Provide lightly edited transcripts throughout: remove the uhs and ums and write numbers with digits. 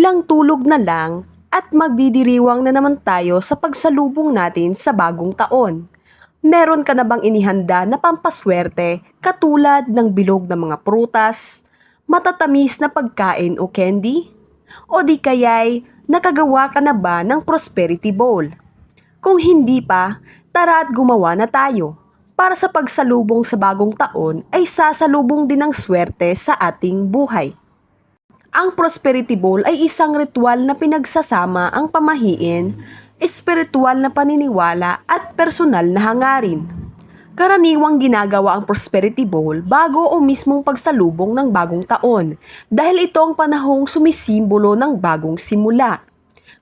Ilang tulog na lang at magdidiriwang na naman tayo sa pagsalubong natin sa bagong taon. Meron ka na bang inihanda na pampaswerte katulad ng bilog ng mga prutas, matatamis na pagkain o candy? O di kaya'y nakagawa ka na ba ng prosperity bowl? Kung hindi pa, tara at gumawa na tayo. Para sa pagsalubong sa bagong taon ay sasalubong din ng swerte sa ating buhay. Ang Prosperity Bowl ay isang ritual na pinagsasama ang pamahiin, espiritual na paniniwala at personal na hangarin. Karaniwang ginagawa ang Prosperity Bowl bago o mismong pagsalubong ng bagong taon dahil ito ang panahong sumisimbolo ng bagong simula.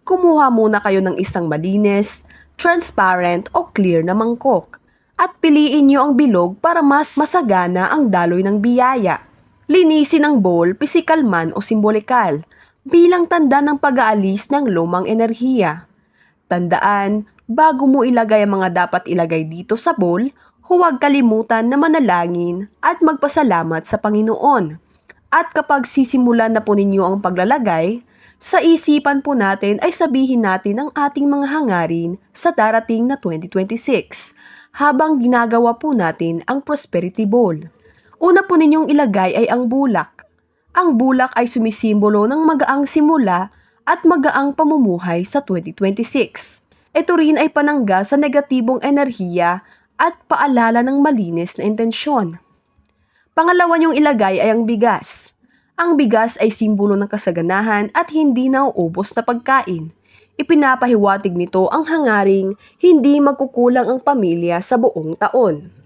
Kumuha muna kayo ng isang malinis, transparent o clear na mangkok at piliin niyo ang bilog para mas masagana ang daloy ng biyaya. Linisin ang bowl, pisikal man o simbolikal, bilang tanda ng pag-aalis ng lumang enerhiya. Tandaan, bago mo ilagay ang mga dapat ilagay dito sa bowl, huwag kalimutan na manalangin at magpasalamat sa Panginoon. At kapag sisimulan na po ninyo ang paglalagay, sa isipan po natin ay sabihin natin ang ating mga hangarin sa darating na 2026 habang ginagawa po natin ang Prosperity Bowl. Una po ninyong ilagay ay ang bulak. Ang bulak ay sumisimbolo ng magaang simula at magaang pamumuhay sa 2026. Ito rin ay panangga sa negatibong enerhiya at paalala ng malinis na intensyon. Pangalawa niyong ilagay ay ang bigas. Ang bigas ay simbolo ng kasaganahan at hindi nauubos na pagkain. Ipinapahiwatig nito ang hangaring hindi magkukulang ang pamilya sa buong taon.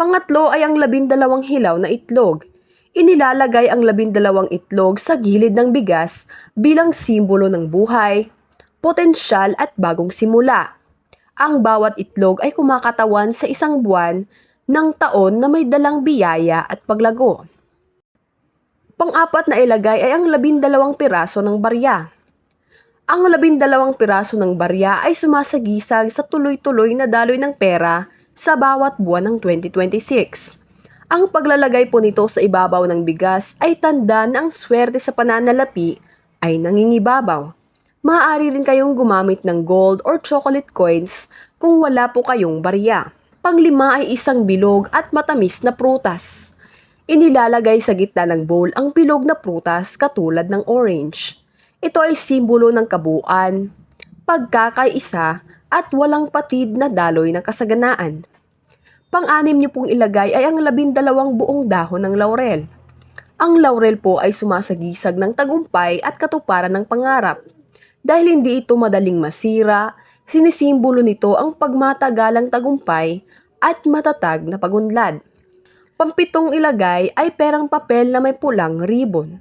Pangatlo ay ang 12 hilaw na itlog. Inilalagay ang 12 itlog sa gilid ng bigas bilang simbolo ng buhay, potensyal at bagong simula. Ang bawat itlog ay kumakatawan sa isang buwan ng taon na may dalang biyaya at paglago. Pang-apat na ilagay ay ang 12 piraso ng barya. Ang 12 piraso ng barya ay sumasagisag sa tuloy-tuloy na daloy ng pera sa bawat buwan ng 2026. Ang paglalagay po nito sa ibabaw ng bigas ay tanda na ang swerte sa pananalapi ay nangingibabaw. Maaari rin kayong gumamit ng gold or chocolate coins kung wala po kayong barya. Panglima ay isang bilog at matamis na prutas. Inilalagay sa gitna ng bowl ang bilog na prutas katulad ng orange. Ito ay simbolo ng kabuuan, pagkakaisa at walang patid na daloy ng kasaganaan. Pang-anim niyo pong ilagay ay ang 12 buong dahon ng laurel. Ang laurel po ay sumasagisag ng tagumpay at katuparan ng pangarap. Dahil hindi ito madaling masira, sinisimbolo nito ang pagmatagalang tagumpay at matatag na pagunlad. Pampitong ilagay ay perang papel na may pulang ribbon.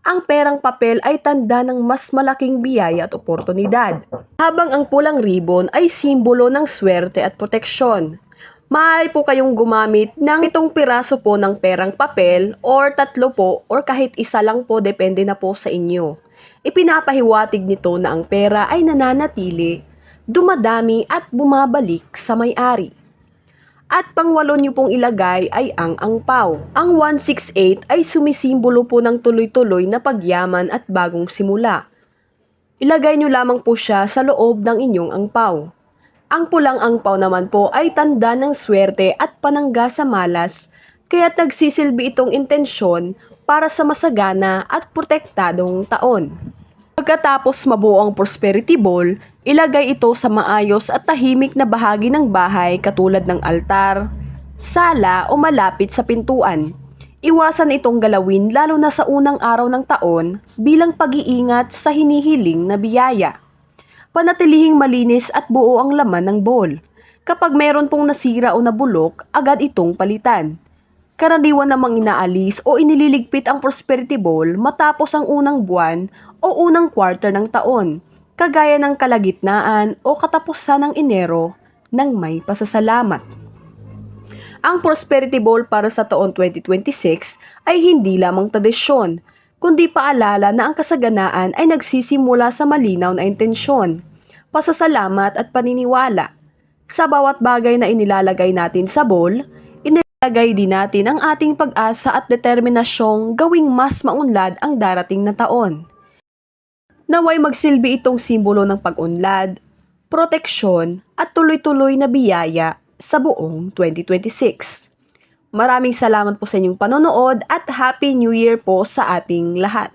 Ang perang papel ay tanda ng mas malaking biyaya at oportunidad, habang ang pulang ribbon ay simbolo ng swerte at proteksyon. Maaari po kayong gumamit ng 7 piraso po ng perang papel or 3 po or kahit isa lang po, depende na po sa inyo. Ipinapahiwatig nito na ang pera ay nananatili, dumadami at bumabalik sa may-ari. At pang-8 niyo pong ilagay ay ang angpaw. Ang 168 ay sumisimbolo po ng tuloy-tuloy na pagyaman at bagong simula. Ilagay niyo lamang po siya sa loob ng inyong angpaw. Ang pulang angpaw naman po ay tanda ng swerte at panangga sa malas, kaya nagsisilbi itong intensyon para sa masagana at protektadong taon. Pagkatapos mabuo ang Prosperity Bowl, ilagay ito sa maayos at tahimik na bahagi ng bahay katulad ng altar, sala o malapit sa pintuan. Iwasan itong galawin lalo na sa unang araw ng taon bilang pag-iingat sa hinihiling na biyaya. Panatilihing malinis at buo ang laman ng bowl. Kapag meron pong nasira o nabulok, agad itong palitan. Karaniwan namang inaalis o inililigpit ang Prosperity Bowl matapos ang unang buwan o unang quarter ng taon, kagaya ng kalagitnaan o katapusan ng Enero ng may pasasalamat. Ang Prosperity Bowl para sa taon 2026 ay hindi lamang tradisyon, kundi paalala na ang kasaganaan ay nagsisimula sa malinaw na intensyon, pasasalamat at paniniwala. Sa bawat bagay na inilalagay natin sa bowl, inilalagay din natin ang ating pag-asa at determinasyong gawing mas maunlad ang darating na taon. Naway magsilbi itong simbolo ng pag-unlad, proteksyon at tuloy-tuloy na biyaya sa buong 2026. Maraming salamat po sa inyong panonood at Happy New Year po sa ating lahat.